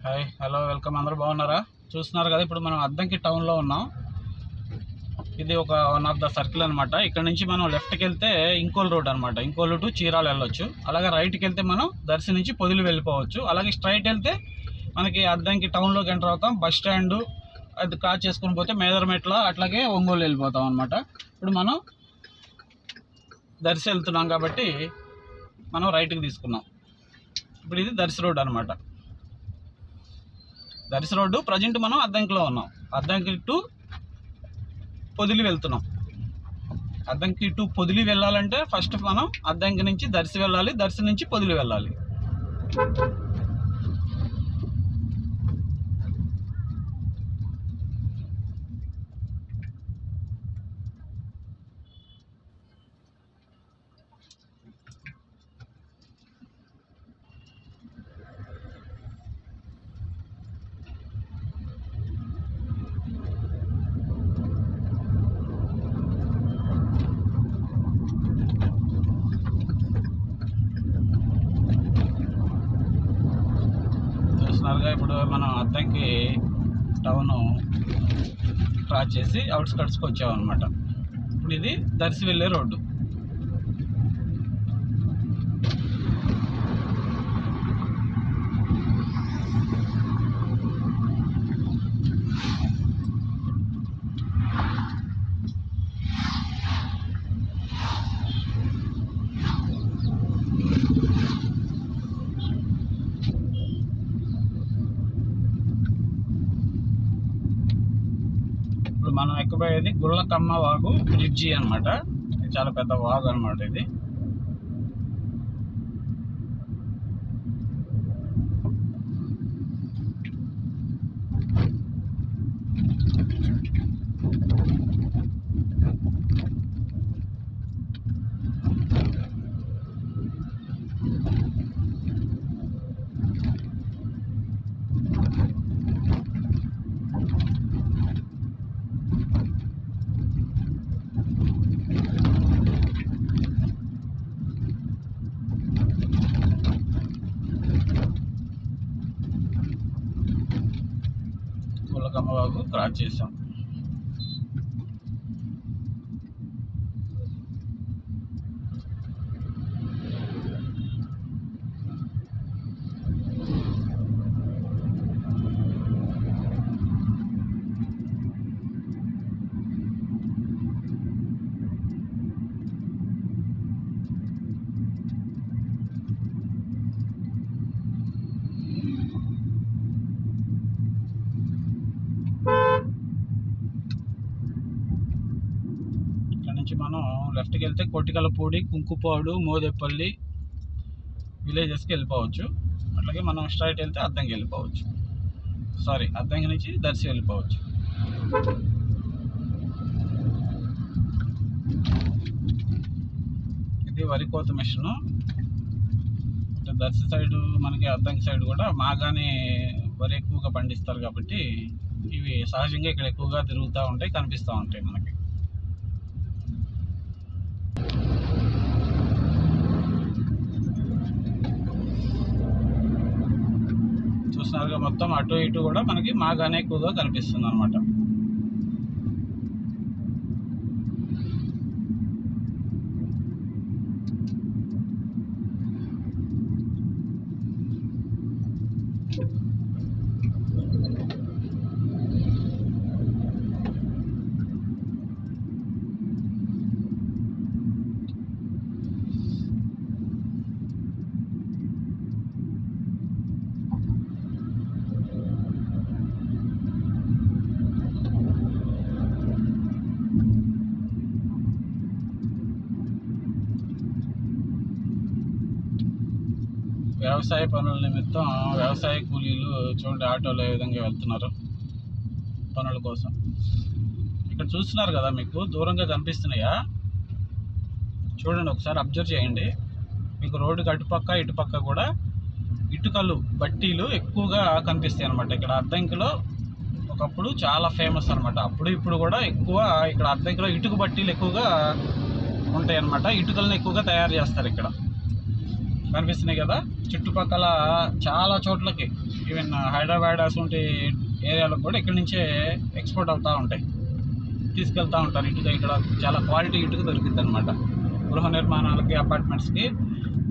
Hi hello welcome. అందరూ బాగున్నారా? చూస్తున్నారు కదా, ఇప్పుడు మనం అద్దంకి టౌన్లో ఉన్నాం. ఇది ఒక వన్ ఆఫ్ ద సర్కిల్ అనమాట. ఇక్కడ నుంచి మనం లెఫ్ట్కి వెళ్తే ఇంకోల్ రోడ్ అనమాట. ఇంకోల్ టు చీరాలు వెళ్ళొచ్చు. అలాగే రైట్కి వెళ్తే మనం దర్శి నుంచి పొదిలి వెళ్ళిపోవచ్చు. అలాగే స్ట్రైట్ వెళ్తే మనకి అద్దంకి టౌన్లోకి ఎంటర్ అవుతాం. బస్ స్టాండు అది క్రాస్ చేసుకుని పోతే మేదరమెట్ల అట్లాగే ఒంగోలు వెళ్ళిపోతాం అనమాట. ఇప్పుడు మనం దర్శి వెళ్తున్నాం కాబట్టి మనం రైట్కి తీసుకున్నాం. ఇప్పుడు ఇది దర్శి రోడ్ అనమాట. దర్శి రోడ్డు ప్రజెంట్ మనం అద్దంకిలో ఉన్నాం. అద్దంకి టు పొదిలి వెళ్తున్నాం. అద్దంకి టు పొదిలి వెళ్ళాలంటే ఫస్ట్ మనం అద్దంకి నుంచి దర్శి వెళ్ళాలి, దర్శి నుంచి పొదిలి వెళ్ళాలి. ఇప్పుడు మనం అద్దంకి టౌన్ క్రాస్ చేసి అవుట్స్కట్స్కి వచ్చామన్నమాట. ఇప్పుడు ఇది దర్శి వెళ్ళే రోడ్డు. ఇప్పుడు మనం ఎక్కబోయేది గుళ్ళకమ్మ వాగు బ్రిడ్జి అనమాట. చాలా పెద్ద వాగు అనమాట ఇది. గుళ్ళకమ్మ వాగు క్రాస్ చేసాం. నుంచి మనం లెఫ్ట్కి వెళ్తే కొట్టికలపూడి, కుంకుపాడు, మోదేపల్లి విలేజెస్కి వెళ్ళిపోవచ్చు. అట్లాగే మనం స్ట్రైట్ వెళ్తే అద్దంకి వెళ్ళిపోవచ్చు. అద్దంకి నుంచి దర్శి వెళ్ళిపోవచ్చు. ఇది వరి కోత మిషను. దర్శి సైడు మనకి అద్దంకి సైడ్ కూడా మాగానే వరి ఎక్కువగా పండిస్తారు కాబట్టి ఇవి సహజంగా ఇక్కడ ఎక్కువగా తిరుగుతూ ఉంటాయి, కనిపిస్తూ ఉంటాయి మనకి. చూస్తున్నారుగా, మొత్తం అటు ఇటు కూడా మనకి మాగానే ఎక్కువగా కనిపిస్తుంది అనమాట. వ్యవసాయ పనుల నిమిత్తం వ్యవసాయ కూలీలు చూడండి ఆటోలో ఏ విధంగా వెళ్తున్నారు పనుల కోసం. ఇక్కడ చూస్తున్నారు కదా, మీకు దూరంగా కనిపిస్తున్నాయా? చూడండి, ఒకసారి అబ్జర్వ్ చేయండి. మీకు రోడ్డుకి అటుపక్క ఇటుపక్క కూడా ఇటుకలు, బట్టీలు ఎక్కువగా కనిపిస్తాయి అనమాట. ఇక్కడ అద్దంకిలో ఒకప్పుడు చాలా ఫేమస్ అనమాట. అప్పుడు ఇప్పుడు కూడా ఎక్కువ ఇక్కడ అద్దంకిలో ఇటుక బట్టీలు ఎక్కువగా ఉంటాయి అన్నమాట. ఇటుకలను ఎక్కువగా తయారు చేస్తారు ఇక్కడ. కనిపిస్తున్నాయి కదా. చుట్టుపక్కల చాలా చోట్లకి, ఈవెన్ హైదరాబాద్ అటువంటి ఏరియాలకు కూడా ఇక్కడి నుంచే ఎక్స్పోర్ట్ అవుతూ ఉంటాయి, తీసుకెళ్తూ ఉంటారు. ఇటుక ఇక్కడ చాలా క్వాలిటీ ఇటుక దొరికింది అనమాట. గృహ నిర్మాణాలకి, అపార్ట్మెంట్స్కి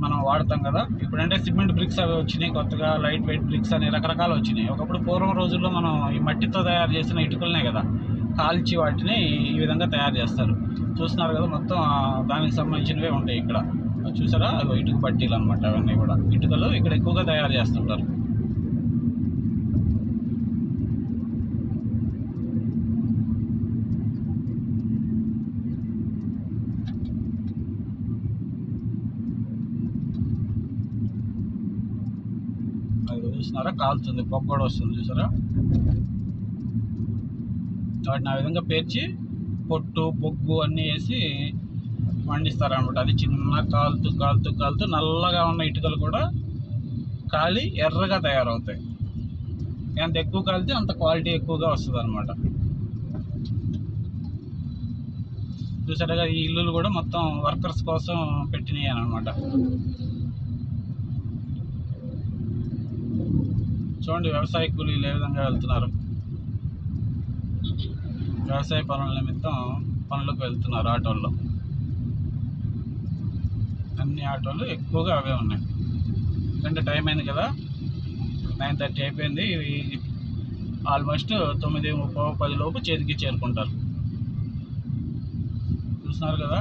మనం వాడతాం కదా. ఇప్పుడంటే సిమెంట్ బ్రిక్స్ అవి వచ్చినాయి కొత్తగా, లైట్ వెయిట్ బ్రిక్స్ అని రకరకాలు వచ్చినాయి. ఒకప్పుడు పూర్వం రోజుల్లో మనం ఈ మట్టితో తయారు చేసిన ఇటుకలనే కదా కాల్చి వాటిని ఈ విధంగా తయారు చేస్తారు. చూస్తున్నారు కదా, మొత్తం దానికి సంబంధించినవే ఉంటాయి ఇక్కడ. చూసారా, అవి ఇటుక పట్టీలు అనమాట. అవన్నీ కూడా ఇటుకలు ఇక్కడ ఎక్కువగా తయారు చేస్తుంటారు. అది చూస్తున్నారా, కాలుతుంది, పొగ కూడా వస్తుంది చూసారా. వాటిని ఆ విధంగా పేర్చి పొట్టు, బొగ్గు అన్నీ వేసి వండిస్తారనమాట. అది చిన్న కాలుతూ కాలుతూ కాలుతూ నల్లగా ఉన్న ఇటుకలు కూడా కాలి ఎర్రగా తయారవుతాయి. ఎంత ఎక్కువ కాలితే అంత క్వాలిటీ ఎక్కువగా వస్తుంది అనమాట. చూసారుగా, ఈ ఇల్లులు కూడా మొత్తం వర్కర్స్ కోసం పెట్టినవి అనమాట. చూడండి, వ్యవసాయ కూలీలు ఏ విధంగా వెళ్తున్నారు. వ్యవసాయ పనుల నిమిత్తం పనులకు వెళ్తున్నారు ఆటోల్లో. అన్ని ఆటోలు ఎక్కువగా అవే ఉన్నాయి. ఎందుకంటే టైం అయింది కదా, 9:30 అయిపోయింది. ఆల్మోస్ట్ 9:30-10 లోపు చేతికి చేరుకుంటారు. చూస్తున్నారు కదా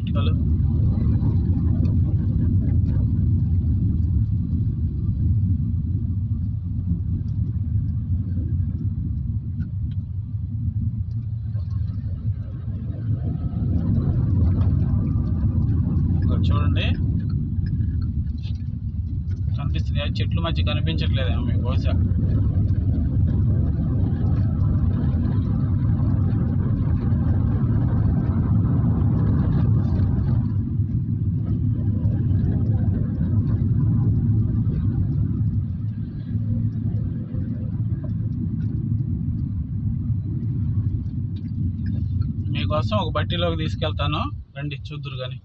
ఇటుకలు. చూడండి, కనిపిస్తుంది. చెట్ల మధ్య కనిపించట్లేదేమో మీకు బహుశా. మీకోసం ఒక బట్టీలోకి తీసుకెళ్తాను, రండి చూద్దురు కానీ.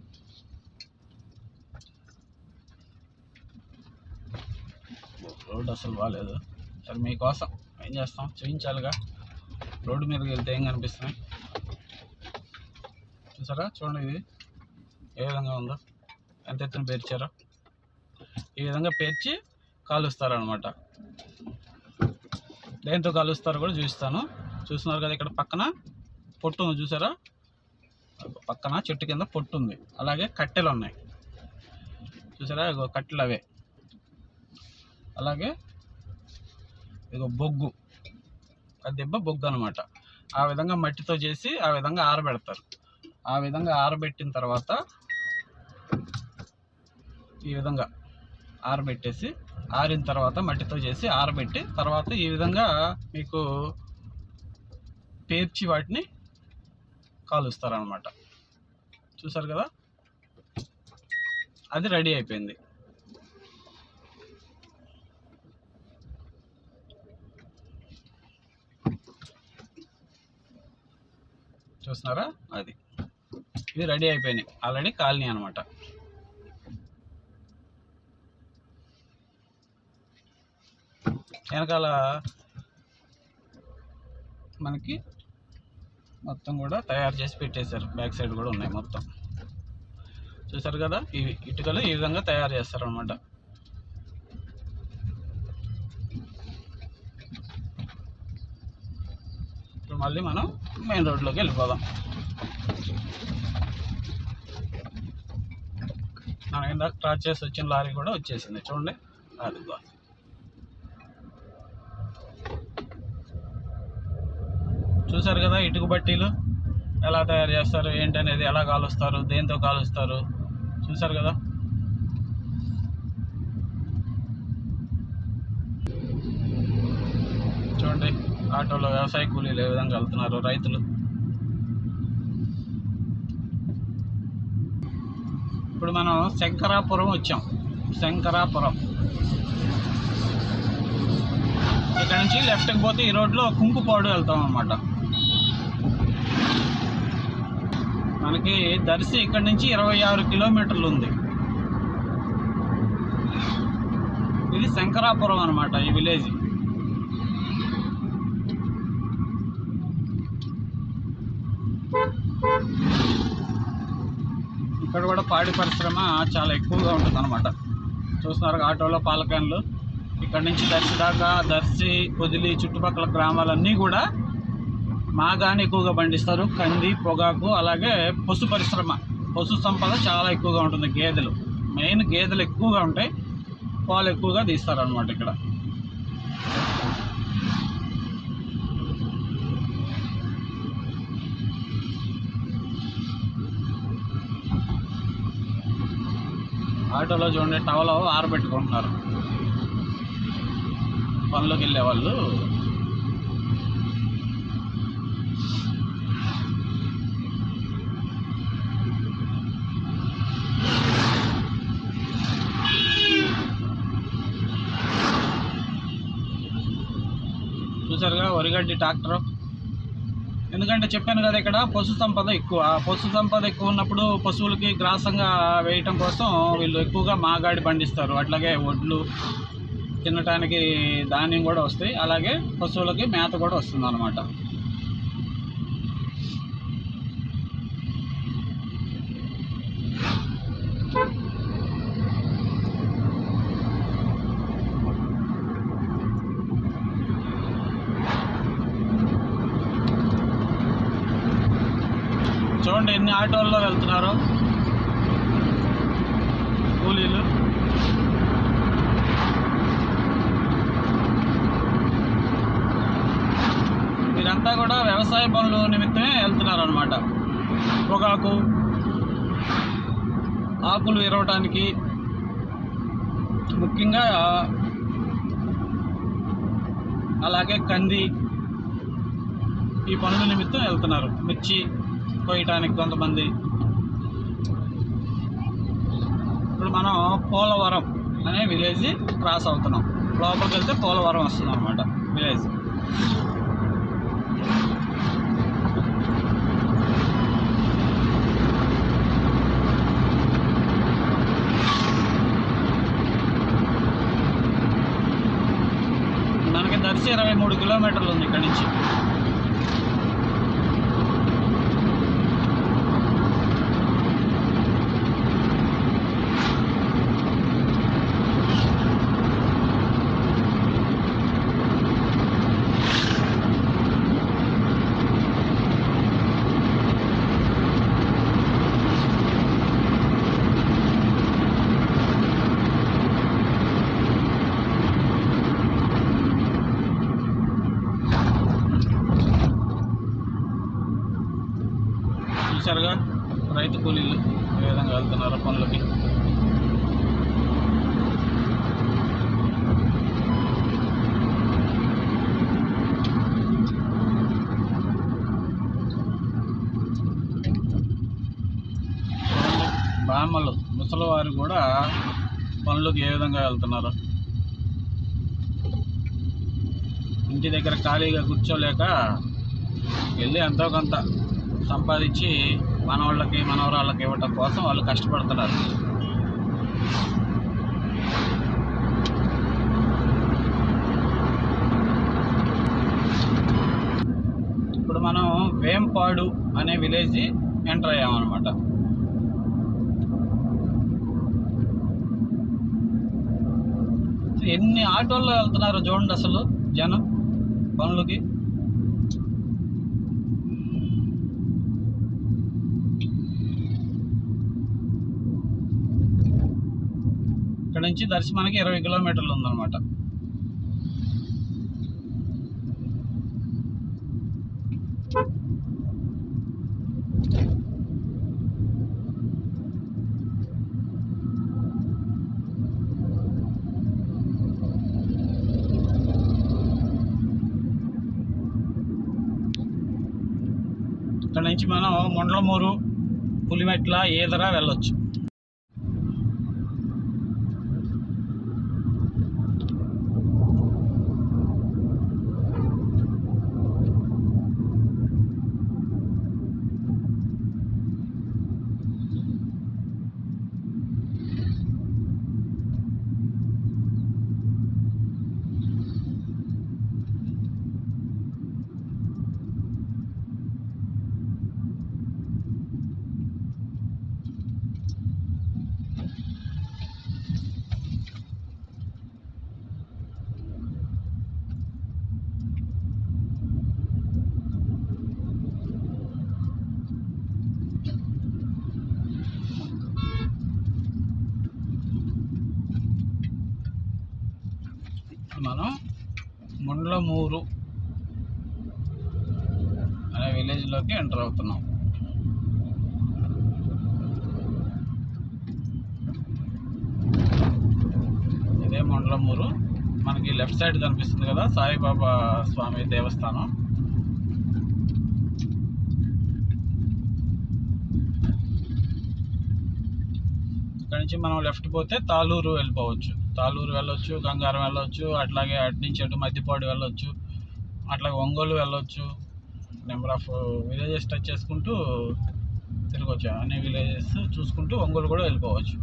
రోడ్డు అసలు బాగాలేదు. సరే మీకోసం ఏం చేస్తాం, చూపించాలిగా. రోడ్డు మీదకి వెళ్తే ఏం కనిపిస్తున్నాయి చూసారా. చూడండి ఇది ఏ విధంగా ఉందో, ఎంత ఎత్తున పేర్చారో. ఈ విధంగా పేర్చి కాలుస్తారనమాట. దేంతో కాలుస్తారో కూడా చూపిస్తాను. చూస్తున్నారు కదా, ఇక్కడ పక్కన పొట్టు ఉంది చూసారా. పక్కన చెట్టు కింద పొట్టు ఉంది. అలాగే కట్టెలు ఉన్నాయి చూసారా, ఇగో కట్టెలు అవే. అలాగే ఇగో బొగ్గు, దెబ్బ బొగ్గు అనమాట. ఆ విధంగా మట్టితో చేసి ఆ విధంగా ఆరబెడతారు. ఆ విధంగా ఆరబెట్టిన తర్వాత ఈ విధంగా ఆరబెట్టేసి, ఆరిన తర్వాత మట్టితో చేసి ఆరబెట్టి తర్వాత ఈ విధంగా మీకు పేర్చి వాటిని కాలుస్తారనమాట. చూసారు కదా, అది రెడీ అయిపోయింది. చూస్తున్నారా, అది ఇది రెడీ అయిపోయినాయి ఆల్రెడీ, కాలనీ అనమాట. వెనకాల మనకి మొత్తం కూడా తయారు చేసి పెట్టేశారు. బ్యాక్ సైడ్ కూడా ఉన్నాయి మొత్తం. చూసారు కదా, ఇవి ఇటుకలు ఈ విధంగా తయారు చేస్తారు అనమాట. ఇప్పుడు మళ్ళీ మనం మెయిన్ రోడ్లోకి వెళ్ళిపోదాం. మనం ఇందాక క్రాస్ చేసి వచ్చిన లారీ కూడా వచ్చేసింది చూడండి. అది చూసారు కదా, ఇటుక బట్టీలు ఎలా తయారు చేస్తారు ఏంటనేది, ఎలా కాలుస్తారు, దేంతో కాలుస్తారు చూసారు కదా. చూడండి, ఆటోలో వ్యవసాయ కూలీలు ఏ విధంగా వెళ్తున్నారు రైతులు. ఇప్పుడు మనం శంకరాపురం వచ్చాం. శంకరాపురం ఇక్కడ నుంచి లెఫ్ట్కి పోతే ఈ రోడ్లో కుంకుపాడు వెళ్తాం అన్నమాట. మనకి దర్శి ఇక్కడ నుంచి 26 కిలోమీటర్లు ఉంది. ఇది శంకరాపురం అనమాట ఈ విలేజ్. ఇక్కడ కూడా పాడి పరిశ్రమ చాలా ఎక్కువగా ఉంటుంది అనమాట. చూస్తున్నారు ఆటోలో పాలకాన్లు. ఇక్కడ నుంచి దర్శి దాకా, దర్శి, పొదిలి చుట్టుపక్కల గ్రామాలన్నీ కూడా మాగాని ఎక్కువగా పండిస్తారు. కంది, పొగాకు, అలాగే పశు పరిశ్రమ, పశు సంపద చాలా ఎక్కువగా ఉంటుంది. గేదెలు, మెయిన్ గేదెలు ఎక్కువగా ఉంటాయి. పాలు ఎక్కువగా తీస్తారు అనమాట ఇక్కడ. ఆటోలో చూడండి టవలో ఆరబెట్టుకుంటున్నారు పనులకు వెళ్ళే వాళ్ళు. చూసారుగా వరిగడ్డి ట్రాక్టర్. ఎందుకంటే చెప్పాను కదా, ఇక్కడ పశు సంపద ఎక్కువ. పశు సంపద ఎక్కువ ఉన్నప్పుడు పశువులకి గ్రాసంగా వేయటం కోసం వీళ్ళు ఎక్కువగా మాగాడి పండిస్తారు. అట్లాగే వడ్లు తినటానికి ధాన్యం కూడా వస్తాయి, అలాగే పశువులకి మేత కూడా వస్తుంది అన్నమాట. చూడండి ఎన్ని ఆటోల్లో వెళ్తున్నారు కూలీలు. వీరంతా కూడా వ్యవసాయ పనులు నిమిత్తమే వెళ్తున్నారు అనమాట. పొగాకు, ఆకులు ఇరవటానికి, ముఖ్యంగా అలాగే కంది, ఈ పనుల నిమిత్తం వెళ్తున్నారు. మిర్చి కోయటానికి కొంతమంది. ఇప్పుడు మనం పోలవరం అనే విలేజ్ క్రాస్ అవుతున్నాం. లోపలికి వెళ్తే పోలవరం వస్తుంది అనమాట విలేజ్. మనకి దర్శి 23 కిలోమీటర్లు ఉంది ఇక్కడ నుంచి. చూసారుగా రైతు కూలీలు ఏ విధంగా వెళ్తున్నారు పనులకి. బామ్మలు, ముసలివారు కూడా పనులకు ఏ విధంగా వెళ్తున్నారు. ఇంటి దగ్గర ఖాళీగా కూర్చోలేక వెళ్ళి ఎంతో కొంత సంపాదించి మనవాళ్ళకి, మనవరాళ్ళకి ఇవ్వటం కోసం వాళ్ళు కష్టపడుతున్నారు. ఇప్పుడు మనం వేంపాడు అనే విలేజ్ ఎంటర్ అయ్యామన్నమాట. ఎన్ని ఆటోల్లో వెళ్తున్నారు చూడండి అసలు జనం పనులకి. ఇక్కడ నుంచి దర్శి మనకి 20 కిలోమీటర్లు ఉందన్నమాట. ఇక్కడ నుంచి మనం మొండ్లమూరు, పులిమెట్ల, ఈదర వెళ్ళొచ్చు. మనం ముండ్లమూరు అనే విలేజ్లోకి ఎంటర్ అవుతున్నాం. ఇదే ముండ్లమూరు. మనకి లెఫ్ట్ సైడ్ కనిపిస్తుంది కదా సాయిబాబా స్వామి దేవస్థానం. ఇక్కడ నుంచి మనం లెఫ్ట్ పోతే తాళూరు వెళ్ళిపోవచ్చు. తాళూరు వెళ్ళొచ్చు, గంగారం వెళ్ళొచ్చు, అట్లాగే అటు నుంచి అటు మద్దిపాడు వెళ్ళొచ్చు, అట్లాగే ఒంగోలు వెళ్ళొచ్చు. నెంబర్ ఆఫ్ విలేజెస్ టచ్ చేసుకుంటూ తిరగవచ్చు. అన్ని విలేజెస్ చూసుకుంటూ ఒంగోలు కూడా వెళ్ళిపోవచ్చు.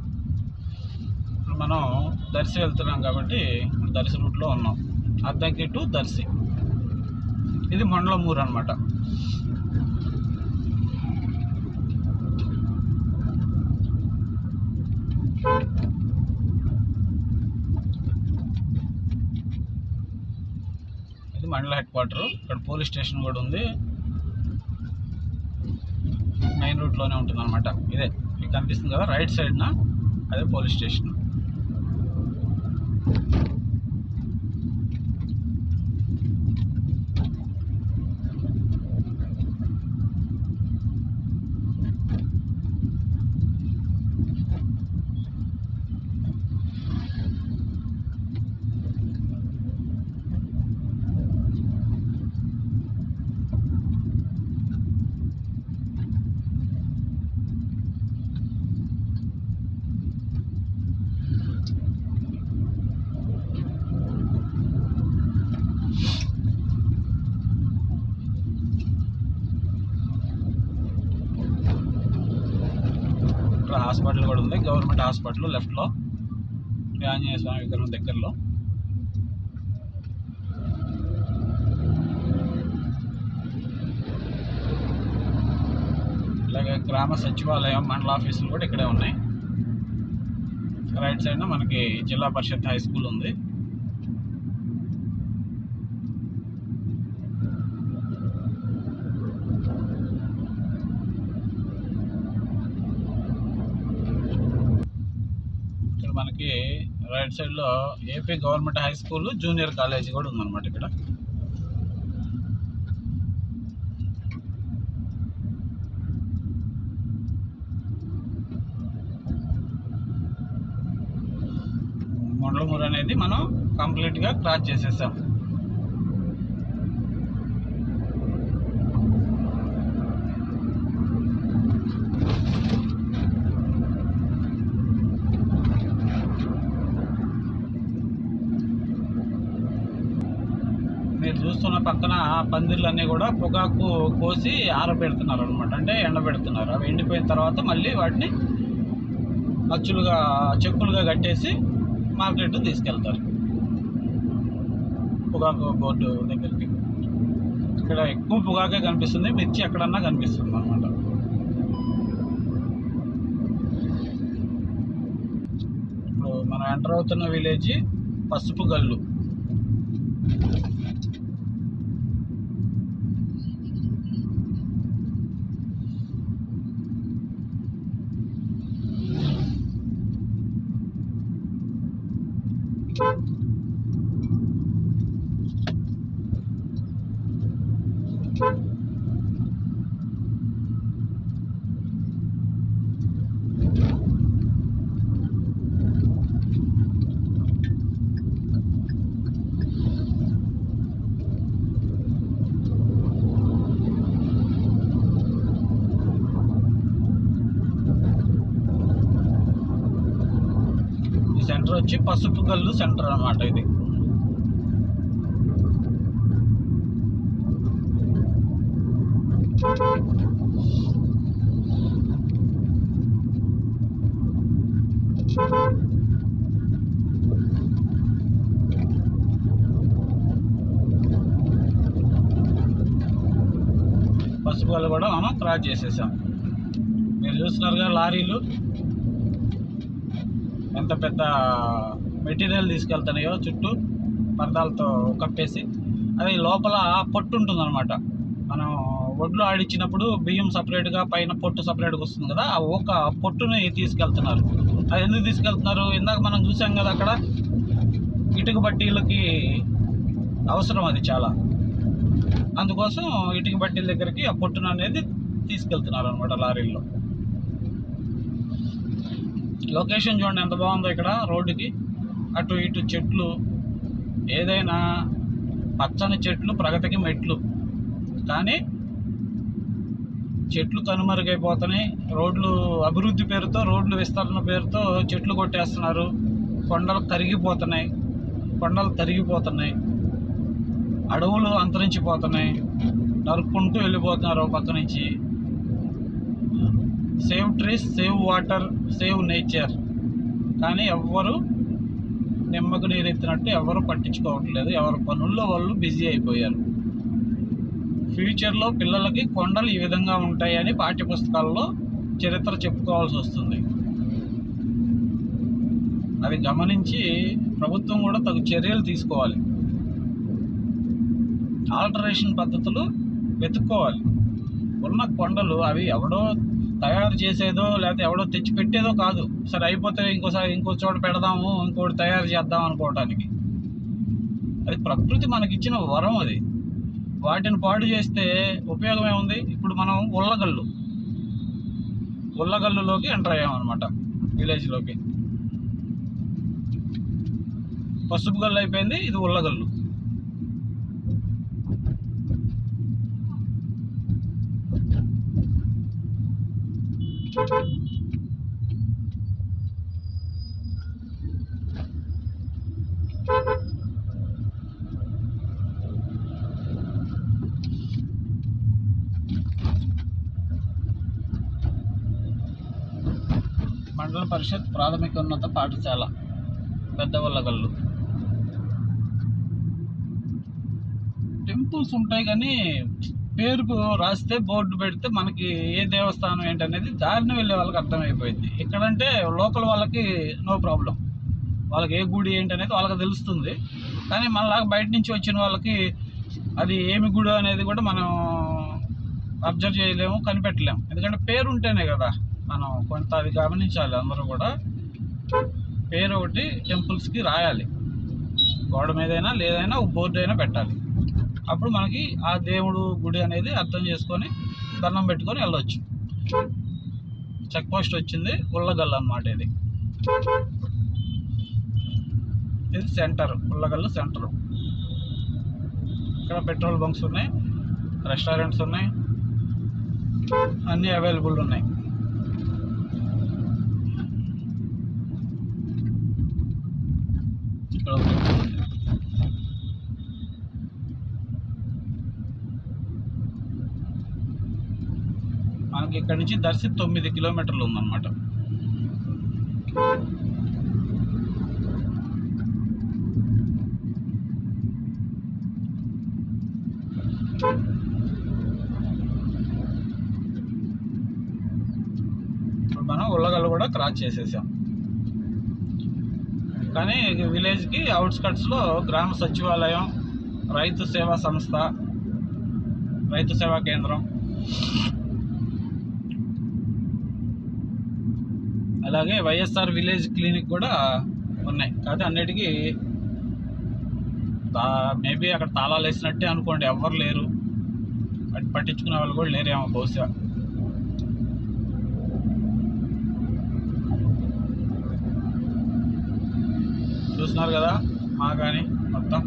ఇప్పుడు మనం దర్శి వెళ్తున్నాం కాబట్టి దర్శి రూట్లో ఉన్నాం. అద్దంకి టు దర్శి. ఇది ముండ్లమూరు అనమాట. ఇది మండల హెడ్ క్వార్టర్. ఇక్కడ పోలీస్ స్టేషన్ కూడా ఉంది. మెయిన్ రూట్లోనే ఉంటుంది అనమాట. ఇదే మీకు కనిపిస్తుంది కదా రైట్ సైడ్న, అదే పోలీస్ స్టేషన్. ఇక్కడ హాస్పిటల్ కూడా ఉంది, గవర్నమెంట్ హాస్పిటల్ లెఫ్ట్లో, ఆంజనేయ స్వామి విగ్రహం దగ్గరలో. అలాగే గ్రామ సచివాలయం, మండల ఆఫీసులు కూడా ఇక్కడే ఉన్నాయి. రైట్ సైడ్న మనకి జిల్లా పరిషత్ హై స్కూల్ ఉంది. ఇక్కడ మనకి రైట్ సైడ్లో AP government high school, junior college కూడా ఉందన్నమాట ఇక్కడ. ముండ్లమూరు అనేది మనం కంప్లీట్గా క్రాస్ చేసేసాం. మీరు చూస్తున్న పక్కన పందిర్లన్నీ కూడా పొగాకు కోసి ఆరబెడుతున్నారు అనమాట, అంటే ఎండబెడుతున్నారు. అవి ఎండిపోయిన తర్వాత మళ్ళీ వాటిని అచ్చులుగా, చెక్కులుగా కట్టేసి మార్కెట్ తీసుకెళ్తారు పొగాకు బోర్డు దగ్గరికి. ఇక్కడ ఎక్కువ పొగాకే కనిపిస్తుంది, మిర్చి ఎక్కడన్నా కనిపిస్తుంది అనమాట. ఇప్పుడు మనం ఎంటర్ అవుతున్న విలేజ్ పసుపు గల్లు. సెంటర్ వచ్చి పసుపు గల్లు సెంటర్ అన్నమాట ఇది. పసుపు గల్లు కూడా మనం క్రాస్ చేసేసాం. మీరు చూస్తున్నారుగా లారీలు ఎంత పెద్ద మెటీరియల్ తీసుకెళ్తున్నాయో, చుట్టూ పరదాలతో కప్పేసి. అది లోపల పొట్టు ఉంటుంది అనమాట. మనం ఒడ్లు ఆడిచ్చినప్పుడు బియ్యం సపరేట్గా, పైన పొట్టు సపరేట్గా వస్తుంది కదా, ఆ ఒక పొట్టుని తీసుకెళ్తున్నారు. అది ఎందుకు తీసుకెళ్తున్నారు? ఇందాక మనం చూసాం కదా అక్కడ ఇటుక బట్టీలకి అవసరం అది చాలా. అందుకోసం ఇటుక బట్టీల దగ్గరికి ఆ పొట్టును అనేది తీసుకెళ్తున్నారు అనమాట లారీల్లో. లొకేషన్ చూడండి ఎంత బాగుందో. ఇక్కడ రోడ్డుకి అటు ఇటు చెట్లు, ఏదైనా పచ్చని చెట్లు ప్రగతికి మెట్లు. కానీ చెట్లు కనుమరుగైపోతున్నాయి. రోడ్లు అభివృద్ధి పేరుతో, రోడ్లు విస్తరణ పేరుతో చెట్లు కొట్టేస్తున్నారు. కొండలు తరిగిపోతున్నాయి. అడవులు అంతరించిపోతున్నాయి. నరుక్కుంటూ వెళ్ళిపోతున్నారు ఒక పక్క నుంచి. Save trees, save water, save nature. కానీ ఎవ్వరు నిమ్మకు నీరెత్తినట్టు ఎవరు పట్టించుకోవట్లేదు. ఎవరి పనుల్లో వాళ్ళు బిజీ అయిపోయారు. ఫ్యూచర్లో పిల్లలకి కొండలు ఈ విధంగా ఉంటాయని పాఠ్యపుస్తకాల్లో చరిత్ర చెప్పుకోవాల్సి వస్తుంది. అది గమనించి ప్రభుత్వం కూడా తగు చర్యలు తీసుకోవాలి. ఆల్టరేషన్ పద్ధతులు వెతుక్కోవాలి. ఉన్న కొండలు అవి ఎవడో తయారు చేసేదో లేకపోతే ఎవడో తెచ్చి పెట్టేదో కాదు. సరే అయిపోతే ఇంకో చోట పెడదాము, ఇంకోటి తయారు చేద్దాం అనుకోవటానికి. అది ప్రకృతి మనకిచ్చిన వరం. అది వాటిని పాడు చేస్తే ఉపయోగం ఏముంది? ఇప్పుడు మనం ఉల్లగల్లులోకి ఎంటర్ అయ్యామన్నమాట. విలేజ్లోకి పసుపు గల్లు అయిపోయింది, ఇది ఉల్లగల్లు. మండల పరిషత్ ప్రాథమికోన్నత పాఠశాల పెద్దవల్లగల్లు. టెంపుల్స్ ఉంటాయి కానీ పేరుకు రాస్తే బోర్డు పెడితే మనకి ఏ దేవస్థానం ఏంటనేది దారిని వెళ్ళే వాళ్ళకి అర్థమైపోయింది. ఇక్కడంటే లోకల్ వాళ్ళకి నో ప్రాబ్లం. వాళ్ళకి ఏ గుడి ఏంటనేది వాళ్ళకి తెలుస్తుంది. కానీ మనలాగా బయట నుంచి వచ్చిన వాళ్ళకి అది ఏమి గుడి అనేది కూడా మనం అబ్జర్వ్ చేయలేము, కనిపెట్టలేము. ఎందుకంటే పేరు ఉంటేనే కదా మనం కొంత అది గమనించాలి. అందరూ కూడా పేరు ఒకటి టెంపుల్స్కి రాయాలి. గోడ మీదైనా లేదైనా ఒక బోర్డు అయినా పెట్టాలి. అప్పుడు మనకి ఆ దేవుడు గుడి అనేది అర్థం చేసుకొని దండం పెట్టుకొని వెళ్ళొచ్చు. చెక్ పోస్ట్ వచ్చింది, ఉల్లగల్లు అన్నమాట. ఇది సెంటర్, ఉల్లగల్లు సెంటర్. ఇక్కడ పెట్రోల్ బంక్స్ ఉన్నాయి, రెస్టారెంట్స్ ఉన్నాయి, అన్నీ అవైలబుల్ ఉన్నాయి. ఇక్కడ మనకి ఇక్కడ నుంచి దర్శి 9 కిలోమీటర్లు ఉందన్నమాట. ఇప్పుడు మనం ఉల్లగల్లు కూడా క్రాస్ చేసేసాం. కానీ విలేజ్కి అవుట్స్కట్స్లో గ్రామ సచివాలయం, రైతు సేవా సంస్థ, రైతు సేవా కేంద్రం, అలాగే వైఎస్ఆర్ విలేజ్ క్లినిక్ కూడా ఉన్నాయి. కాకపోతే అన్నిటికీ మేబీ అక్కడ తాళాలు వేసినట్టే అనుకోండి, ఎవ్వరు లేరు. అటు పట్టించుకునే వాళ్ళు కూడా లేరేమో బహుశా. చూస్తున్నారు కదా మా కానీ మొత్తం.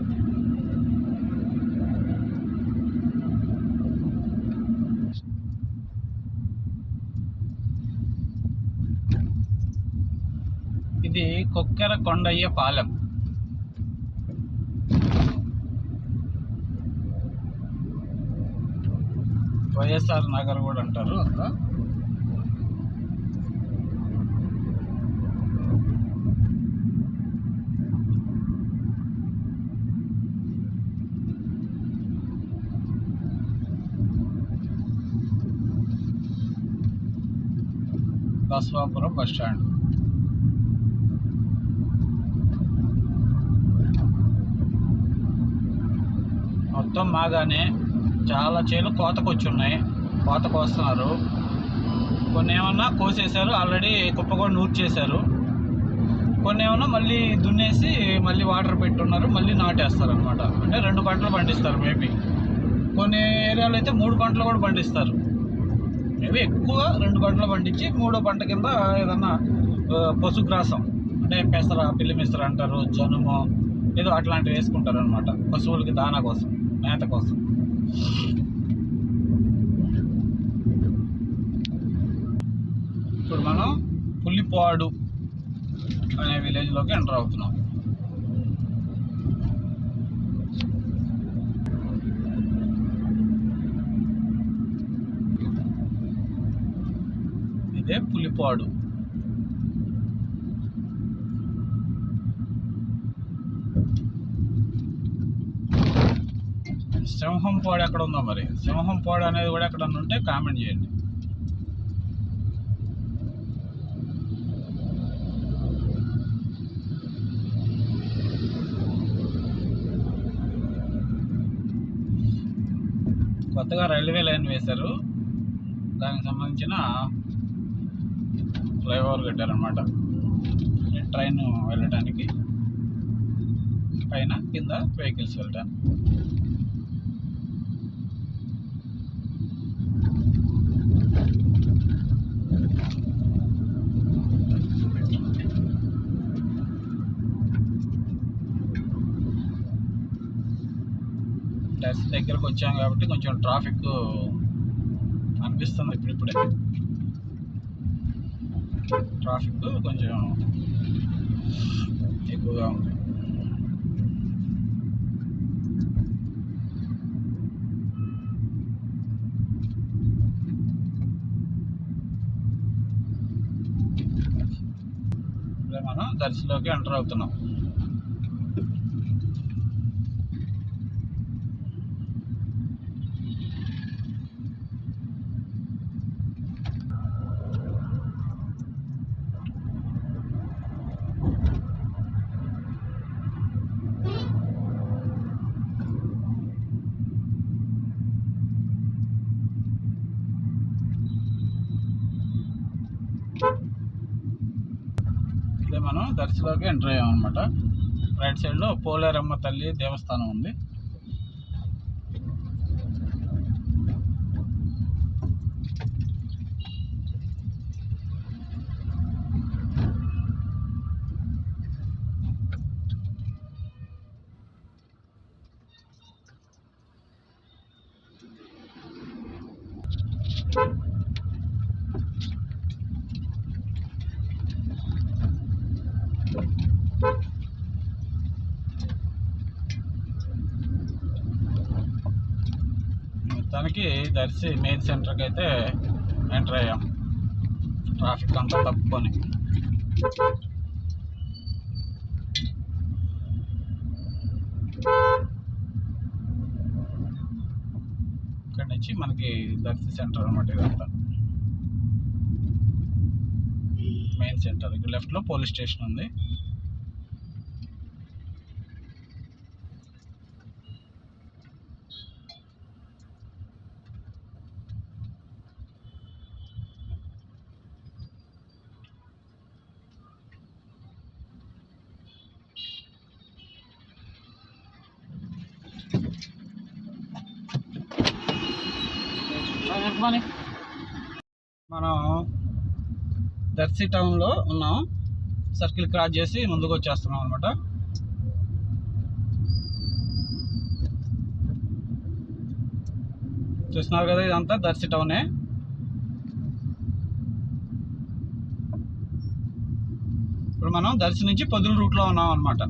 ఇది కొక్కెర కొండయ్య పాలెం. వైఎస్ఆర్ నగర్ కూడా అంటారు అంతా. Baswapuram bus stand. మొత్తం మాగానే చాలా చేలు కోతకు వచ్చి ఉన్నాయి. కోతకు వస్తున్నారు. కొన్ని ఏమన్నా కోసేశారు, ఆల్రెడీ కుప్ప కూడా నూరు చేశారు. కొన్ని ఏమన్నా మళ్ళీ దున్నేసి మళ్ళీ వాటర్ పెట్టున్నారు, మళ్ళీ నాటేస్తారు అనమాట. అంటే 2 పంటలు పండిస్తారు మేబీ. కొన్ని ఏరియాలో అయితే 3 పంటలు కూడా పండిస్తారు. మేబీ ఎక్కువ 2 పంటలు పండించి 3వ పంట కింద ఏదన్నా పశుగ్రాసం అంటే పెసర, పిల్లి మిశ్ర అంటారు, జనుము ఏదో అట్లాంటివి వేసుకుంటారు అనమాట, పశువులకి దానా కోసం, మేత కోసం. ఇప్పుడు మనం పుల్లిపాడు అనే విలేజ్లోకి ఎంటర్ అవుతున్నాం. ఇదే పులిపాడు. సింహంపాడు ఎక్కడ ఉందో మరి, సింహంపాడు అనేది కూడా ఎక్కడన్నా ఉంటే కామెంట్ చేయండి. కొత్తగా రైల్వే లైన్ వేశారు, దానికి సంబంధించిన ఫ్లైఓవర్ కట్టారనమాట. ట్రైన్ వెళ్ళడానికి, పైన కింద వెహికల్స్ వెళ్ళడానికి. టెస్ట్ దగ్గరకు వచ్చాం కాబట్టి కొంచెం ట్రాఫిక్ అనిపిస్తుంది. ఇప్పుడిప్పుడే ట్రాఫిక్ కొంచెం ఎక్కువగా ఉంది. ఇప్పుడే మనం దర్శిలోకి ఎంటర్ అవుతున్నాం. ఇదే మనం దర్శిలోకి ఎంటర్ అయ్యాం అనమాట. రైట్ సైడ్లో పోలేరమ్మ తల్లి దేవస్థానం ఉంది. మొత్తానికి దర్శి మెయిన్ సెంటర్కి అయితే ఎంటర్ అయ్యాం, ట్రాఫిక్ అంతా తప్పుకొని. ఇక్కడ నుంచి మనకి దర్శి సెంటర్ అనమాట. ఇదంతా మెయిన్ సెంటర్. ఇక్కడ లెఫ్ట్లో పోలీస్ స్టేషన్ ఉంది. మనం దర్శి టౌన్లో ఉన్నాం. సర్కిల్ క్రాస్ చేసి ముందుకు వచ్చేస్తున్నాం అనమాట. చూస్తున్నారు కదా, ఇదంతా దర్శి టౌనే. ఇప్పుడు మనం దర్శి నుంచి పొద్దుల రూట్లో ఉన్నాం అనమాట.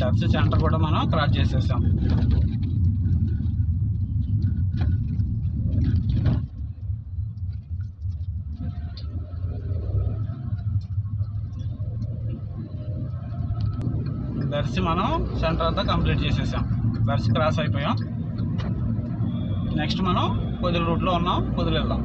దర్శి సెంటర్ కూడా మనం క్రాస్ చేసేసాం. దర్శి మనం సెంటర్ అంతా కంప్లీట్ చేసేసాం. దర్శి క్రాస్ అయిపోయాం. నెక్స్ట్ మనం పొదిలి రూట్లో ఉన్నాం. పొదిలి వెళ్దాం.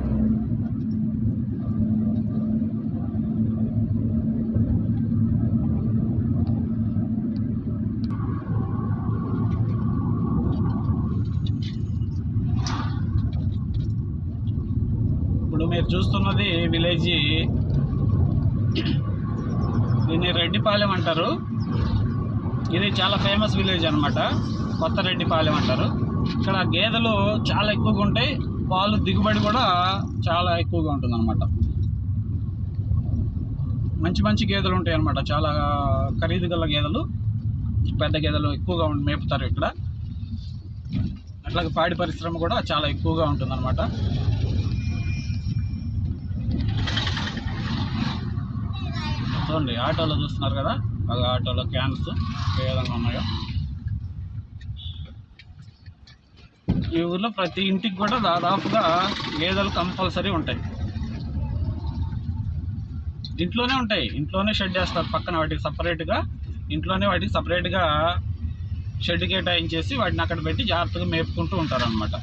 ఇప్పుడు మీరు చూస్తున్నది విలేజ్, దీన్ని రెడ్డిపాలెం అంటారు. ఇది చాలా ఫేమస్ విలేజ్ అనమాట. కొత్త రెడ్డిపాలెం అంటారు. ఇక్కడ గేదెలు చాలా ఎక్కువగా ఉంటాయి. పాలు దిగుబడి కూడా చాలా ఎక్కువగా ఉంటుంది అనమాట. మంచి మంచి గేదెలు ఉంటాయి అన్నమాట. చాలా ఖరీదు గల గేదెలు, పెద్ద గేదెలు ఎక్కువగా మేపుతారు ఇక్కడ. అట్లాగే పాడి పరిశ్రమ కూడా చాలా ఎక్కువగా ఉంటుంది అనమాట. చూడండి, ఆటోలో చూస్తున్నారు కదా, బాగా ఆటోలో క్యాన్స్ ఏ విధంగా ఉన్నాయో. ఈ ఊర్లో ప్రతి ఇంటికి కూడా దాదాపుగా గేదెలు కంపల్సరీ ఉంటాయి. ఇంట్లోనే ఉంటాయి, ఇంట్లోనే షెడ్ వేస్తారు. పక్కన వాటికి సపరేట్గా, ఇంట్లోనే వాటికి సపరేట్గా షెడ్ కేటాయించేసి వాటిని అక్కడ పెట్టి జాగ్రత్తగా మేపుకుంటూ ఉంటారనమాట.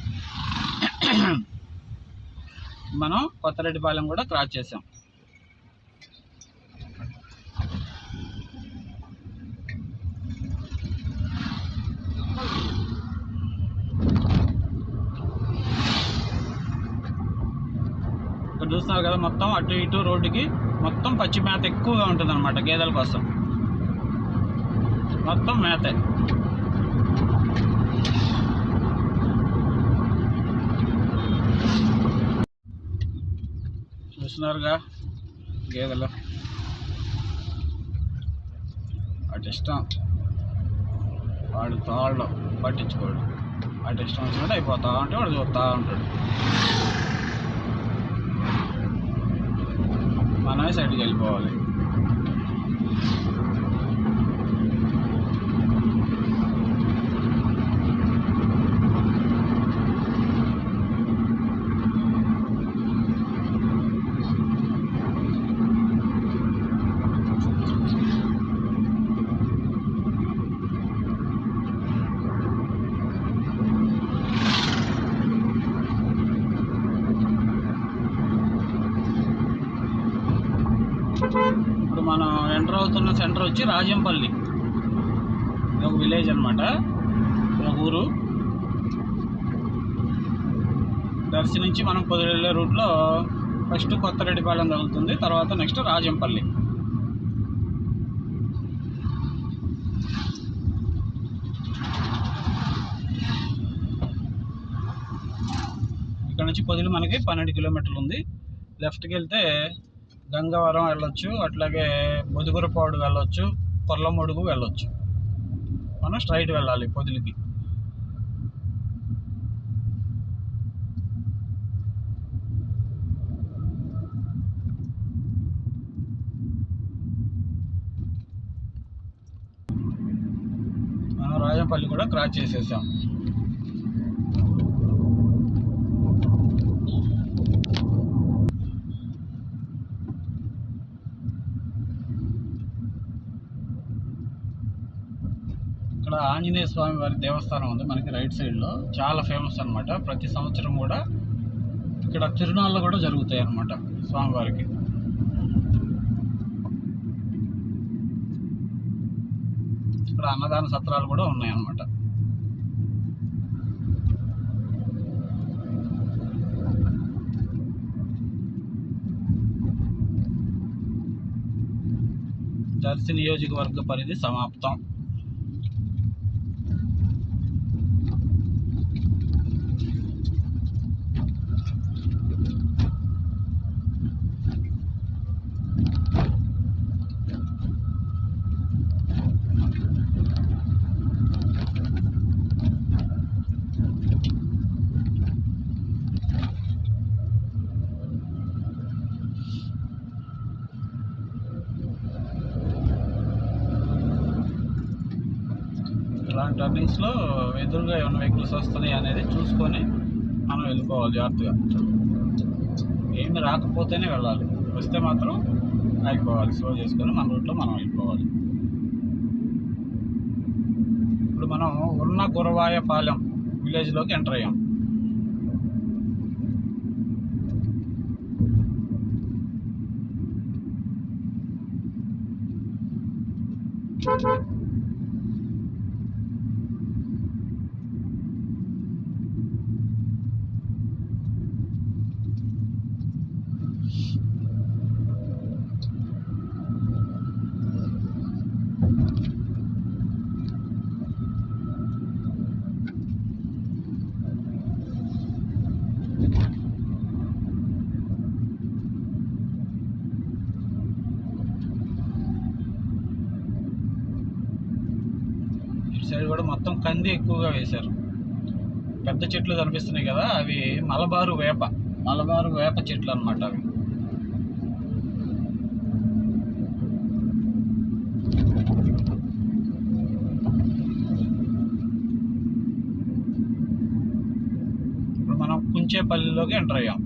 మనం కొత్తరెడ్డిపాలెం కూడా క్రాస్ చేసాం. ఇక్కడ చూస్తున్నారు కదా, మొత్తం అటు ఇటు రోడ్డుకి మొత్తం పచ్చి మేత ఎక్కువగా ఉంటుంది అనమాట. గేదెల కోసం మొత్తం మేతే. చూస్తున్నారుగా గేదెలు, వాటి ఇష్టం, వాడు తాళ్ళు పట్టించుకోడు. వాటి ఇష్టం వచ్చినట్టు అయిపోతా ఉంటే వాడు చూస్తూ ఉంటాడు. మనమే సైడ్కి వెళ్ళిపోవాలి. ఇప్పుడు మనం ఎంటర్ అవుతున్న సెంటర్ వచ్చి రాజంపల్లి. ఇది ఒక విలేజ్ అనమాట, ఒక ఊరు. దర్శి నుంచి మనం పొదిలి వెళ్ళే రూట్లో ఫస్ట్ కొత్తరెడ్డిపాలెం తగులుతుంది, తర్వాత నెక్స్ట్ రాజంపల్లి. ఇక్కడ నుంచి పొదిలి మనకి 12 కిలోమీటర్లు ఉంది. లెఫ్ట్కి వెళ్తే గంగవరం వెళ్ళొచ్చు, అట్లాగే బొదుగురపాడు వెళ్ళొచ్చు, కొర్లమడుగు వెళ్ళొచ్చు. మనం స్ట్రైట్ వెళ్ళాలి పొదిలికి. మనం రాజంపల్లి కూడా క్రాస్ చేసేసాం. ఇక్కడ ఆంజనేయ స్వామి వారి దేవస్థానం ఉంది మనకి రైట్ సైడ్లో, చాలా ఫేమస్ అనమాట. ప్రతి సంవత్సరం కూడా ఇక్కడ తిరునాళ్ళు కూడా జరుగుతాయి అన్నమాట స్వామివారికి. ఇక్కడ అన్నదాన సత్రాలు కూడా ఉన్నాయన్నమాట. దర్శి నియోజకవర్గ పరిధి సమాప్తం. ఇలాంటి టర్నింగ్స్లో ఎదురుగా ఏమైనా వెహికల్స్ వస్తున్నాయి అనేది చూసుకొని మనం వెళ్ళిపోవాలి జాగ్రత్తగా. ఏమి రాకపోతేనే వెళ్ళాలి, వస్తే మాత్రం ఆగిపోవాలి, స్లో చేసుకొని మన రూట్లో మనం వెళ్ళిపోవాలి. ఇప్పుడు మనం ఉన్న గురవాయపాలెం విలేజ్లోకి ఎంటర్ అయ్యాం. ఇటు సైడ్ కూడా మొత్తం కంది ఎక్కువగా వేశారు. పెద్ద చెట్లు కనిపిస్తున్నాయి కదా, అవి మలబారు వేప చెట్లు అన్నమాట. అవి ఇప్పుడు మనం కుంచేపల్లిలోకి ఎంటర్ అయ్యాం.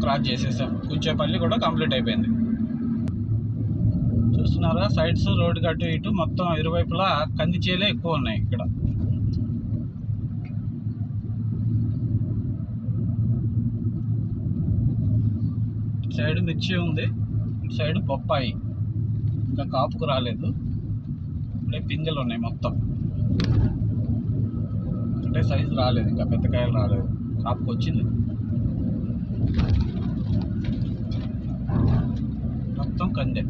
క్రాస్ చేసేసాం, కుంచేపల్లి కూడా కంప్లీట్ అయిపోయింది. చూస్తున్నారా, సైడ్స్ రోడ్డు అటు ఇటు మొత్తం ఇరువైపులా కంది చేలే ఎక్కువ ఉన్నాయి. ఇక్కడ సైడ్ మిర్చి ఉంది, ఇటు సైడ్ బొప్పాయి ఇంకా కాపుకు రాలేదు, ఇప్పుడే పిందెలు ఉన్నాయి మొత్తం. అంటే సైజు రాలేదు, ఇంకా పెద్ద కాయలు రాలేదు, కాపుకు వచ్చింది. మొత్తం కందే.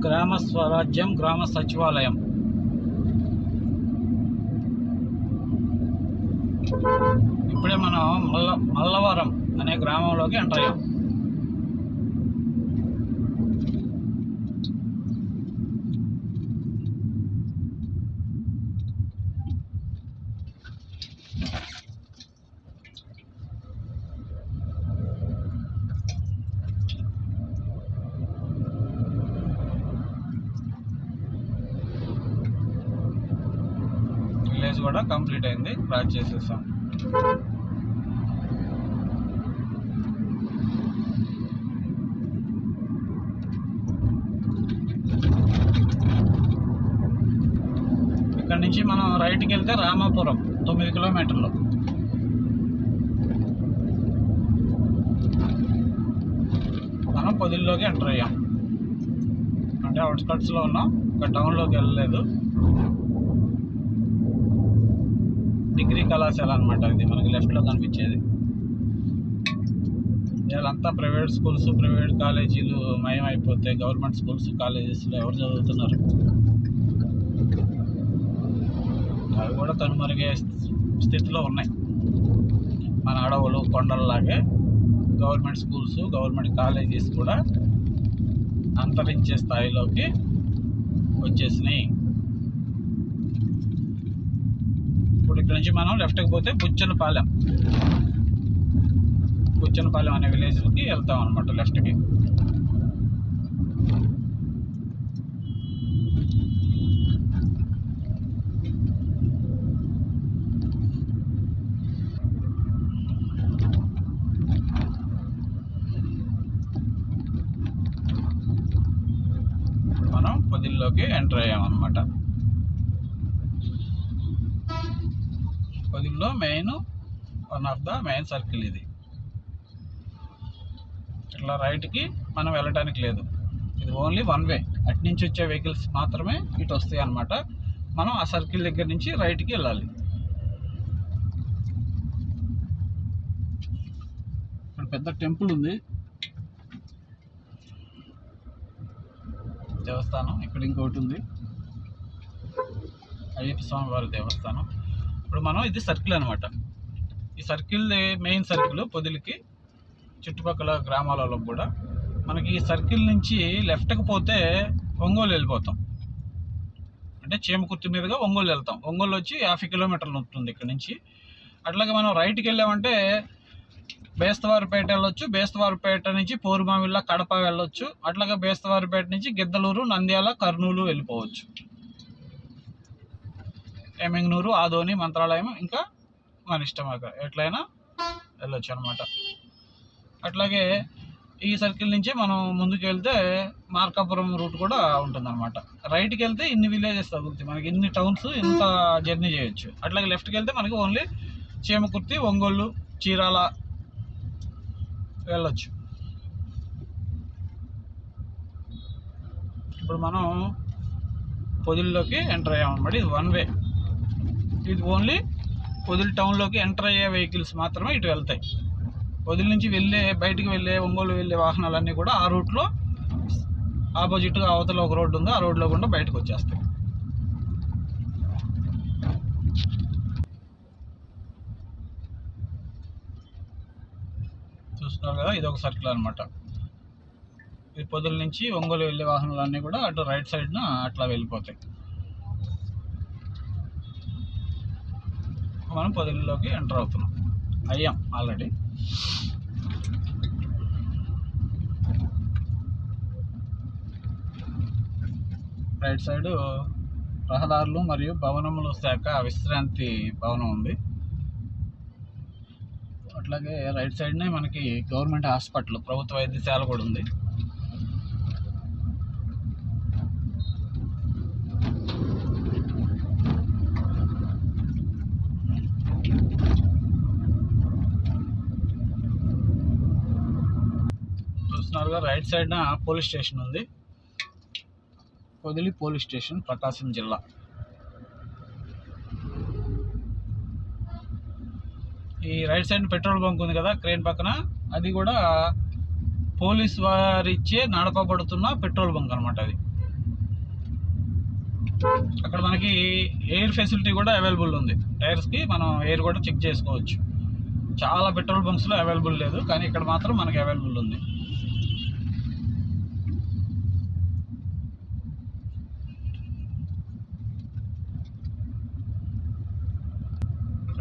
గ్రామ స్వరాజ్యం గ్రామ సచివాలయం. ఇప్పుడే మనం మల్లవరం అనే గ్రామంలోకి ఎంటర్ అయ్యాం. విలేజ్ కూడా కంప్లీట్ అయింది, క్రాస్ చేసేసాం. ఇక్కడ నుంచి మనం రైట్కి వెళ్తే రామాపురం 9 కిలోమీటర్లు. మనం పొదిల్లోకి ఎంటర్ అయ్యాం, అంటే అవుట్స్కట్స్లో ఉన్నాం, ఇంకా టౌన్లోకి వెళ్ళలేదు. డిగ్రీ కళాశాల అనమాట ఇది, మనకి లెఫ్ట్లో కనిపించేది. వీళ్ళంతా ప్రైవేట్ స్కూల్స్, ప్రైవేట్ కాలేజీలు మయం అయిపోతే గవర్నమెంట్ స్కూల్స్, కాలేజెస్లో ఎవరు చదువుతున్నారు? అవి కూడా కనుమరుగే స్థితిలో ఉన్నాయి. మన అడవులు కొండలలాగే గవర్నమెంట్ స్కూల్స్, గవర్నమెంట్ కాలేజెస్ కూడా అంతరించే స్థాయిలోకి వచ్చేసినాయి. ఇక్కడ నుంచి మనం లెఫ్ట్కి పోతే బుచ్చనపాలెం అనే విలేజ్కి వెళ్తాం అనమాట లెఫ్ట్కి. మనం పొదిల్లోకి ఎంటర్ అయ్యామన్నమాట. పొదిల్లో one of the main circle ఇది. ఇట్లా రైట్కి మనం వెళ్ళటానికి లేదు, ఇది ఓన్లీ వన్ వే. అటు నుంచి వచ్చే వెహికల్స్ మాత్రమే ఇటు వస్తాయి అన్నమాట. మనం ఆ సర్కిల్ దగ్గర నుంచి రైట్కి వెళ్ళాలి. ఇక్కడ పెద్ద టెంపుల్ ఉంది, దేవస్థానం. ఇక్కడ ఇంకోటి ఉంది, అయ్యప్ప స్వామి వారి దేవస్థానం. ఇప్పుడు మనం ఇది సర్కిల్ అనమాట. ఈ సర్కిల్ మెయిన్ సర్కిల్ పొదిలికి చుట్టుపక్కల గ్రామాలలో కూడా. మనకి ఈ సర్కిల్ నుంచి లెఫ్ట్కి పోతే ఒంగోలు వెళ్ళిపోతాం, అంటే చీమకుర్తి మీదుగా ఒంగోలు వెళ్తాం. ఒంగోలు వచ్చి 50 కిలోమీటర్లు ఉంటుంది ఇక్కడ నుంచి. అట్లాగే మనం రైట్కి వెళ్ళామంటే బేస్తవారిపేట వెళ్ళొచ్చు, బేస్తవారిపేట నుంచి పోరుమామిళ్ళ కడప వెళ్ళొచ్చు, అట్లాగే బేస్తవారిపేట నుంచి గిద్దలూరు, నంద్యాల, కర్నూలు వెళ్ళిపోవచ్చు. ఎమ్మింగనూరు, ఆదోని, మంత్రాలయం ఇంకా మన ఇష్టం ఎట్లయినా వెళ్ళొచ్చు అనమాట. అట్లాగే ఈ సర్కిల్ నుంచి మనం ముందుకు వెళ్తే మార్కాపురం రూట్ కూడా ఉంటుందన్నమాట. రైట్కి వెళ్తే ఇన్ని విలేజెస్ తగులుతాయి మనకి, ఇన్ని టౌన్స్ ఇంత జర్నీ చేయొచ్చు. అట్లాగే లెఫ్ట్కి వెళ్తే మనకి ఓన్లీ చీమకుర్తి, ఒంగోలు, చీరాల వెళ్ళొచ్చు. ఇప్పుడు మనం పొదిల్లోకి ఎంటర్ అయ్యామన్నమాట. ఇది వన్ వే, ఇది ఓన్లీ పొదిలి టౌన్లోకి ఎంటర్ అయ్యే వెహికల్స్ మాత్రమే ఇటు వెళ్తాయి. పొదిలి నుంచి బయటికి వెళ్ళే ఒంగోలు వెళ్ళే వాహనాలన్నీ కూడా ఆ రూట్లో ఆపోజిట్గా అవతల ఒక రోడ్డు ఉంది, ఆ రోడ్లో కూడా బయటకు వచ్చేస్తాయి. చూస్తున్నారు కదా, ఇది ఒక సర్కిల్ అనమాట. ఈ పొదిలి నుంచి ఒంగోలు వెళ్ళే వాహనాలన్నీ కూడా అటు రైట్ సైడ్న అట్లా వెళ్ళిపోతాయి. మనం పొదిలిలోకి ఎంటర్ అవుతున్నాం, అయ్యాం ఆల్రెడీ. రైట్ సైడ్ రహదారులు మరియు భవనముల శాఖ విశ్రాంతి భవనం ఉంది. అట్లాగే రైట్ సైడ్నే మనకి గవర్నమెంట్ హాస్పిటల్, ప్రభుత్వ వైద్యశాల కూడా ఉంది. చూస్తున్నారుగా, రైట్ సైడ్న పోలీస్ స్టేషన్ ఉంది, పొదిలి పోలీస్ స్టేషన్, ప్రకాశం జిల్లా. ఈ రైట్ సైడ్ పెట్రోల్ బంక్ ఉంది కదా క్రేన్ పక్కన, అది కూడా పోలీస్ వారిచ్చే నడపబడుతున్న పెట్రోల్ బంక్ అనమాట. అది అక్కడ మనకి ఎయిర్ ఫెసిలిటీ కూడా అవైలబుల్ ఉంది. టైర్స్కి మనం ఎయిర్ కూడా చెక్ చేసుకోవచ్చు. చాలా పెట్రోల్ బంక్స్లో అవైలబుల్ లేదు, కానీ ఇక్కడ మాత్రం మనకి అవైలబుల్ ఉంది.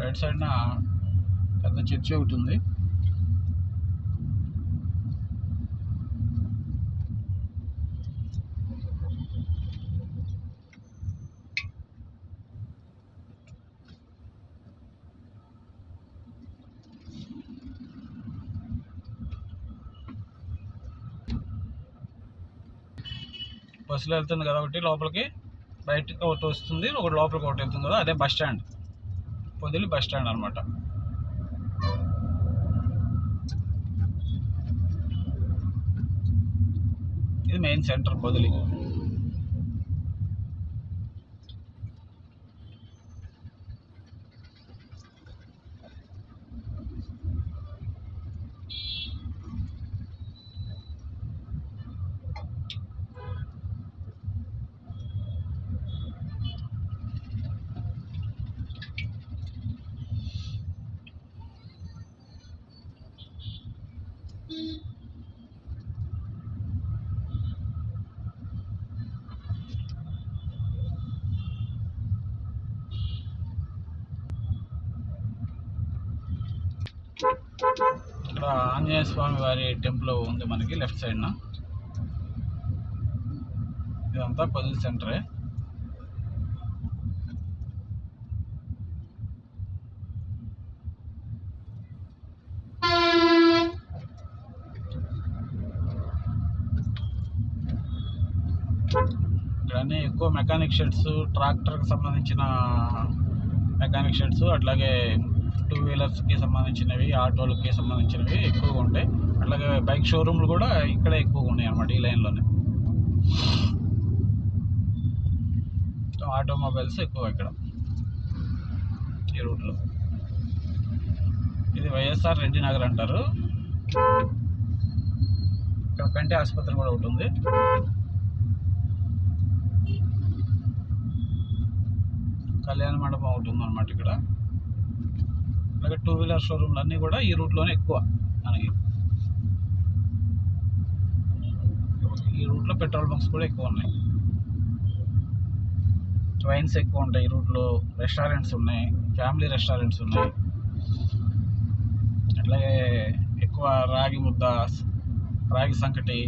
రైట్ సైడ్న పెద్ద చర్చి ఒకటి ఉంది. బస్సులో వెళ్తుంది కదా ఒకటి లోపలికి, బయటకి ఒకటి వస్తుంది, ఒకటి లోపలికి ఒకటి వెళ్తుంది కదా, అదే bus stand, Podili bus stand అనమాట. ఇది మెయిన్ సెంటర్ పొదిలి. ఇక్కడ ఆంజనేయ స్వామి వారి టెంపుల్ ఉంది మనకి లెఫ్ట్ సైడ్న. ఇదంతా పొదిలి సెంటరే. ఇక్కడన్నీ ఎక్కువ మెకానిక్ షెడ్స్, ట్రాక్టర్కి సంబంధించిన మెకానిక్ షెడ్స్, అట్లాగే 2 వీలర్స్కి సంబంధించినవి, ఆటోలకి సంబంధించినవి ఎక్కువగా ఉంటాయి. అట్లాగే బైక్ షోరూమ్లు కూడా ఇక్కడే ఎక్కువగా ఉన్నాయి అన్నమాట, ఈ లైన్లోనే. ఆటోమొబైల్స్ ఎక్కువ ఇక్కడ ఈ రూట్లో. ఇది వైఎస్ఆర్ రెడ్డి నగర్ అంటారు. ఇక్కడ కంటి ఆసుపత్రి కూడా ఒకటి ఉంది. కళ్యాణ మండపం ఒకటి ఉందన్నమాట ఇక్కడ. అలాగే 2 వీలర్ షోరూమ్లు అన్నీ కూడా ఈ రూట్లోనే ఎక్కువ మనకి. ఈ రూట్లో పెట్రోల్ బంక్స్ కూడా ఎక్కువ ఉన్నాయి. ట్రైన్స్ ఎక్కువ ఉంటాయి ఈ రూట్లో. రెస్టారెంట్స్ ఉన్నాయి, ఫ్యామిలీ రెస్టారెంట్స్ ఉన్నాయి. అట్లాగే ఎక్కువ రాగి ముద్ద, రాగి సంకటి,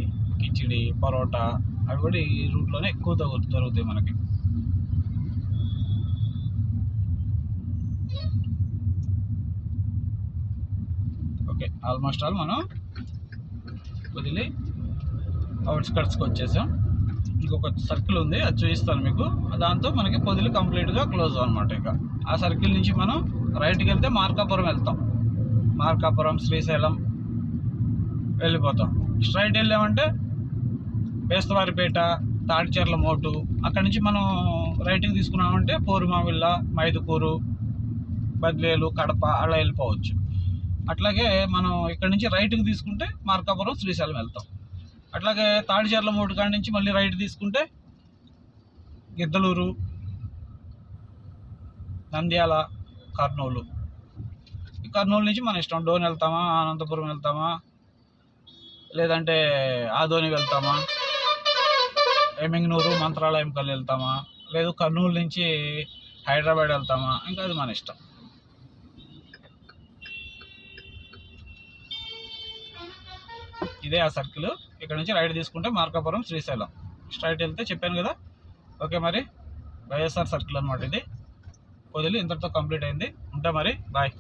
కిచిడి, పరోటా అవి కూడా ఈ రూట్లోనే ఎక్కువ దొరుకుతాయి మనకి. ఓకే, ఆల్మోస్ట్ ఆల్ మనం వదిలి అవుట్స్కట్స్కి వచ్చేసాం. ఇంకొక సర్కిల్ ఉంది, అది చూపిస్తాను మీకు. దాంతో మనకి పొదిలి కంప్లీట్గా క్లోజ్ అనమాట. ఇక ఆ సర్కిల్ నుంచి మనం రైట్కి వెళ్తే మార్కాపురం వెళ్తాం. మార్కాపురం, శ్రీశైలం వెళ్ళిపోతాం. స్ట్రైట్ వెళ్ళామంటే బేస్తవారిపేట, తాటిచెర్ల మోటు. అక్కడి నుంచి మనం రైట్కి తీసుకున్నామంటే పోరుమావిళ్ళ, మైదుకూరు, బద్వేలు, కడప అలా వెళ్ళిపోవచ్చు. అట్లాగే మనం ఇక్కడ నుంచి రైట్కి తీసుకుంటే మార్కాపురం, శ్రీశైలం వెళ్తాం. అట్లాగే తాటిచెర్ల మోటు కాడి నుంచి మళ్ళీ రైట్ తీసుకుంటే గిద్దలూరు, నంద్యాల, కర్నూలు. కర్నూలు నుంచి మన ఇష్టం, డోన్ వెళ్తామా, అనంతపురం వెళ్తామా, లేదంటే ఆదోని వెళ్తామా, ఎమ్మింగనూరు, మంత్రాలయం కల్లి వెళ్తామా, లేదు కర్నూలు నుంచి హైదరాబాద్ వెళ్తామా, ఇంకా అది మన ఇష్టం. ఇదే ఆ సర్కిల్. ఇక్కడ నుంచి రైట్ తీసుకుంటే మార్కాపురం, శ్రీశైలం. స్ట్రైట్ వెళ్తే చెప్పాను కదా. ఓకే, మరి వైఎస్ఆర్ సర్కిల్ అనమాట ఇది. పొదిలి ఇంతటితో కంప్లీట్ అయింది. ఉంటా మరి, బాయ్.